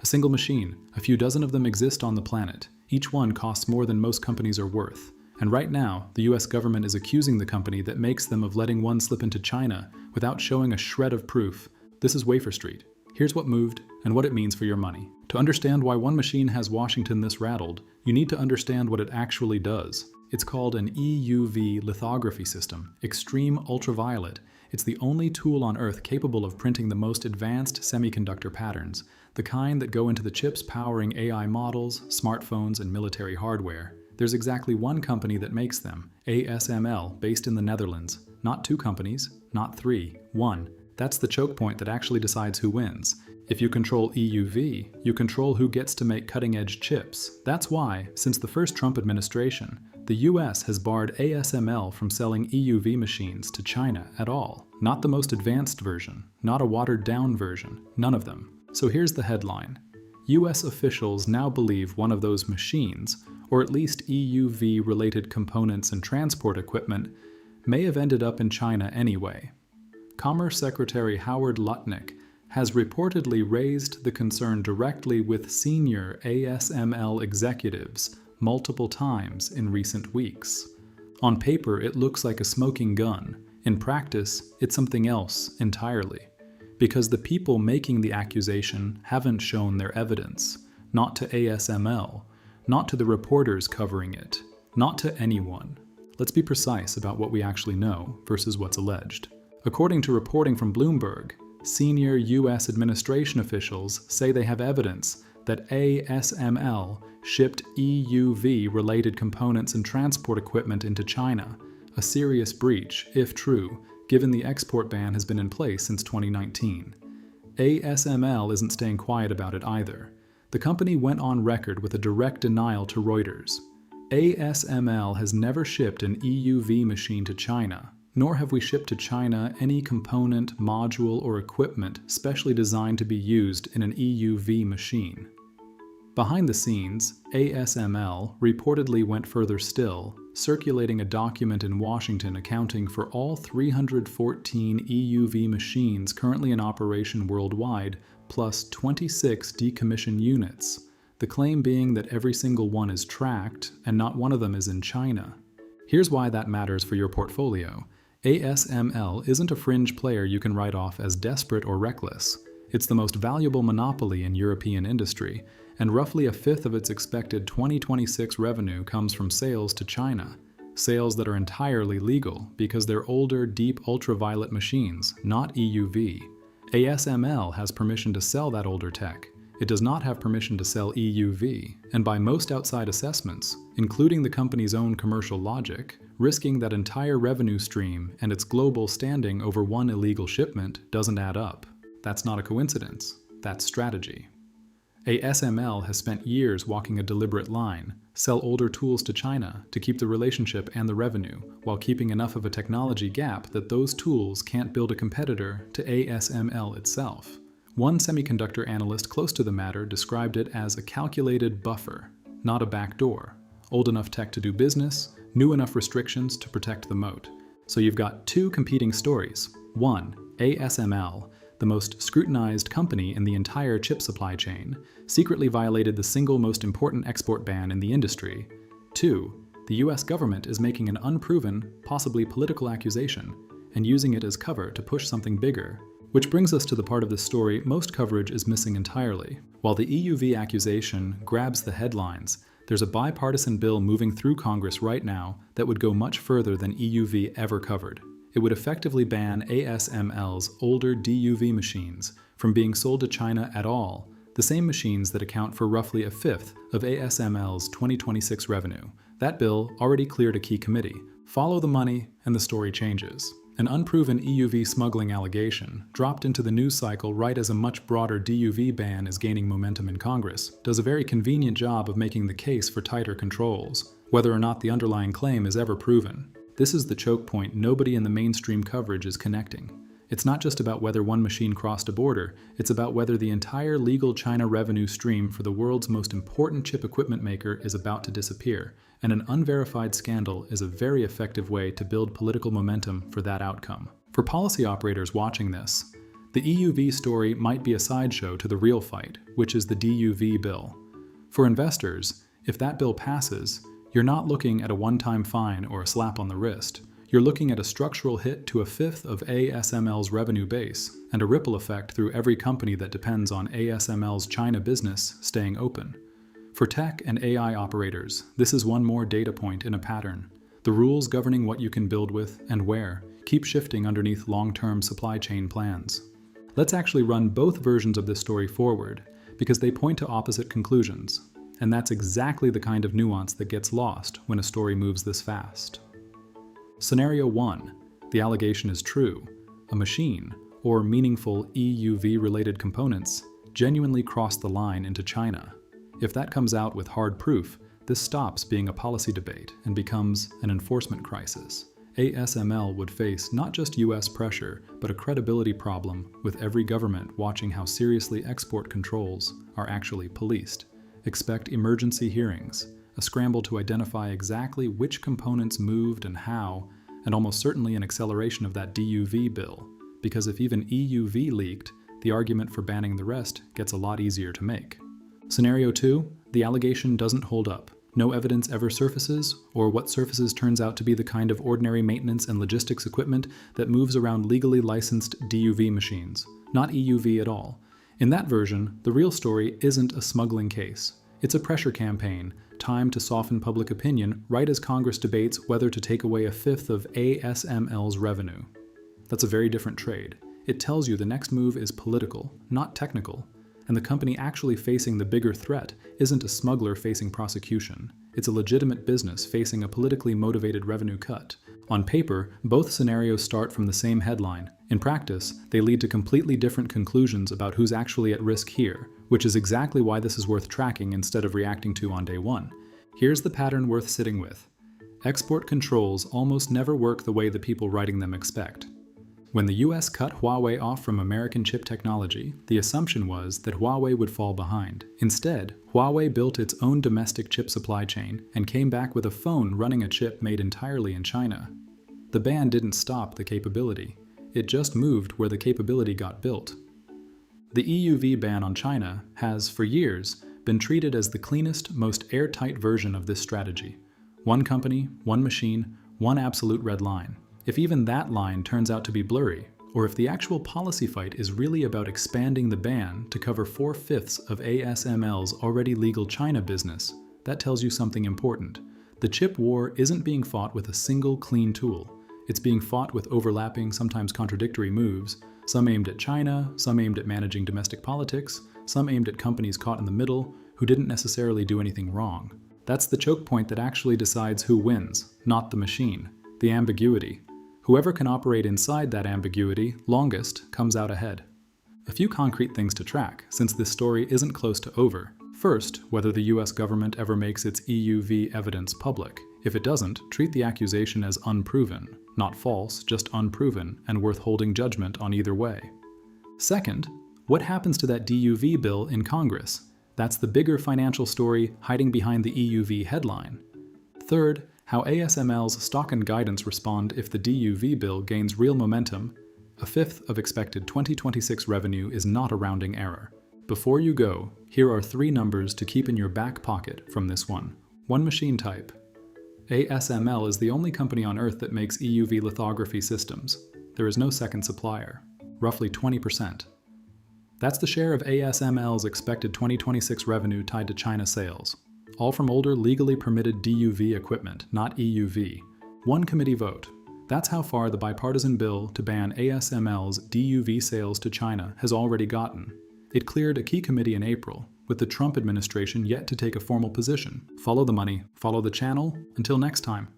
A single machine, a few dozen of them exist on the planet. Each one costs more than most companies are worth. And right now, the US government is accusing the company that makes them of letting one slip into China without showing a shred of proof. This is Wafer Street. Here's what moved and what it means for your money. To understand why one machine has Washington this rattled, you need to understand what it actually does. It's called an EUV lithography system, extreme ultraviolet. It's the only tool on Earth capable of printing the most advanced semiconductor patterns, the kind that go into the chips powering AI models, smartphones, and military hardware. There's exactly one company that makes them, ASML, based in the Netherlands. Not two companies, not three, one. That's the choke point that actually decides who wins. If you control EUV, you control who gets to make cutting-edge chips. That's why, since the first Trump administration, the US has barred ASML from selling EUV machines to China at all. Not the most advanced version, not a watered-down version, none of them. So here's the headline. US officials now believe one of those machines, or at least EUV-related components and transport equipment, may have ended up in China anyway. Commerce Secretary Howard Lutnick has reportedly raised the concern directly with senior ASML executives multiple times in recent weeks. On paper, it looks like a smoking gun. In practice, it's something else entirely. Because the people making the accusation haven't shown their evidence, not to ASML, not to the reporters covering it, not to anyone. Let's be precise about what we actually know versus what's alleged. According to reporting from Bloomberg, senior US administration officials say they have evidence that ASML shipped EUV-related components and transport equipment into China, a serious breach, if true, given the export ban has been in place since 2019. ASML isn't staying quiet about it either. The company went on record with a direct denial to Reuters. ASML has never shipped an EUV machine to China, nor have we shipped to China any component, module, or equipment specially designed to be used in an EUV machine. Behind the scenes, ASML reportedly went further still, circulating a document in Washington accounting for all 314 EUV machines currently in operation worldwide, plus 26 decommissioned units, the claim being that every single one is tracked and not one of them is in China. Here's why that matters for your portfolio. ASML isn't a fringe player you can write off as desperate or reckless. It's the most valuable monopoly in European industry, and roughly a fifth of its expected 2026 revenue comes from sales to China. Sales that are entirely legal because they're older, deep ultraviolet machines, not EUV. ASML has permission to sell that older tech. It does not have permission to sell EUV, and by most outside assessments, including the company's own commercial logic, risking that entire revenue stream and its global standing over one illegal shipment doesn't add up. That's not a coincidence. That's strategy. ASML has spent years walking a deliberate line, sell older tools to China to keep the relationship and the revenue, while keeping enough of a technology gap that those tools can't build a competitor to ASML itself. One semiconductor analyst close to the matter described it as a calculated buffer, not a backdoor. Old enough tech to do business, new enough restrictions to protect the moat. So you've got two competing stories. One, ASML, the most scrutinized company in the entire chip supply chain, secretly violated the single most important export ban in the industry. Two, the US government is making an unproven, possibly political accusation, and using it as cover to push something bigger. Which brings us to the part of this story most coverage is missing entirely. While the EUV accusation grabs the headlines, there's a bipartisan bill moving through Congress right now that would go much further than EUV ever covered. It would effectively ban ASML's older DUV machines from being sold to China at all, the same machines that account for roughly a fifth of ASML's 2026 revenue. That bill already cleared a key committee. Follow the money and the story changes. An unproven EUV smuggling allegation, dropped into the news cycle right as a much broader DUV ban is gaining momentum in Congress, does a very convenient job of making the case for tighter controls, whether or not the underlying claim is ever proven. This is the choke point nobody in the mainstream coverage is connecting. It's not just about whether one machine crossed a border, it's about whether the entire legal China revenue stream for the world's most important chip equipment maker is about to disappear, and an unverified scandal is a very effective way to build political momentum for that outcome. For policy operators watching this, The EUV story might be a sideshow to the real fight, which is the DUV bill. For investors, if that bill passes, you're not looking at a one-time fine or a slap on the wrist. You're looking at a structural hit to a fifth of ASML's revenue base and a ripple effect through every company that depends on ASML's China business staying open. For tech and AI operators, this is one more data point in a pattern. The rules governing what you can build with and where keep shifting underneath long-term supply chain plans. Let's actually run both versions of this story forward because they point to opposite conclusions, and that's exactly the kind of nuance that gets lost when a story moves this fast. Scenario 1. The allegation is true. A machine, or meaningful EUV-related components, genuinely crossed the line into China. If that comes out with hard proof, this stops being a policy debate and becomes an enforcement crisis. ASML would face not just US pressure, but a credibility problem with every government watching how seriously export controls are actually policed. Expect emergency hearings, a scramble to identify exactly which components moved and how, and almost certainly an acceleration of that DUV bill, because if even EUV leaked, the argument for banning the rest gets a lot easier to make. Scenario 2, the allegation doesn't hold up. No evidence ever surfaces, or what surfaces turns out to be the kind of ordinary maintenance and logistics equipment that moves around legally licensed DUV machines, not EUV at all. In that version, the real story isn't a smuggling case. It's a pressure campaign, timed to soften public opinion right as Congress debates whether to take away a fifth of ASML's revenue. That's a very different trade. It tells you the next move is political, not technical, and the company actually facing the bigger threat isn't a smuggler facing prosecution. It's a legitimate business facing a politically motivated revenue cut. On paper, both scenarios start from the same headline. In practice, they lead to completely different conclusions about who's actually at risk here, which is exactly why this is worth tracking instead of reacting to on day one. Here's the pattern worth sitting with. Export controls almost never work the way the people writing them expect. When the US cut Huawei off from American chip technology, the assumption was that Huawei would fall behind. Instead, Huawei built its own domestic chip supply chain and came back with a phone running a chip made entirely in China. The ban didn't stop the capability. It just moved where the capability got built. The EUV ban on China has, for years, been treated as the cleanest, most airtight version of this strategy. One company, one machine, one absolute red line. If even that line turns out to be blurry, or if the actual policy fight is really about expanding the ban to cover 4/5 of ASML's already legal China business, that tells you something important. The chip war isn't being fought with a single clean tool. It's being fought with overlapping, sometimes contradictory moves, some aimed at China, some aimed at managing domestic politics, some aimed at companies caught in the middle who didn't necessarily do anything wrong. That's the choke point that actually decides who wins, not the machine, the ambiguity. Whoever can operate inside that ambiguity longest comes out ahead. A few concrete things to track, since this story isn't close to over. First, whether the US government ever makes its EUV evidence public. If it doesn't, treat the accusation as unproven, not false, just unproven, and worth holding judgment on either way. Second, what happens to that DUV bill in Congress? That's the bigger financial story hiding behind the EUV headline. Third, how ASML's stock and guidance respond if the DUV bill gains real momentum. A fifth of expected 2026 revenue is not a rounding error. Before you go, here are 3 numbers to keep in your back pocket from this one. One machine type. ASML is the only company on Earth that makes EUV lithography systems. There is no second supplier. Roughly 20%. That's the share of ASML's expected 2026 revenue tied to China sales. All from older, legally permitted DUV equipment, not EUV. One committee vote. That's how far the bipartisan bill to ban ASML's DUV sales to China has already gotten. It cleared a key committee in April, with the Trump administration yet to take a formal position. Follow the money, follow the channel. Until next time.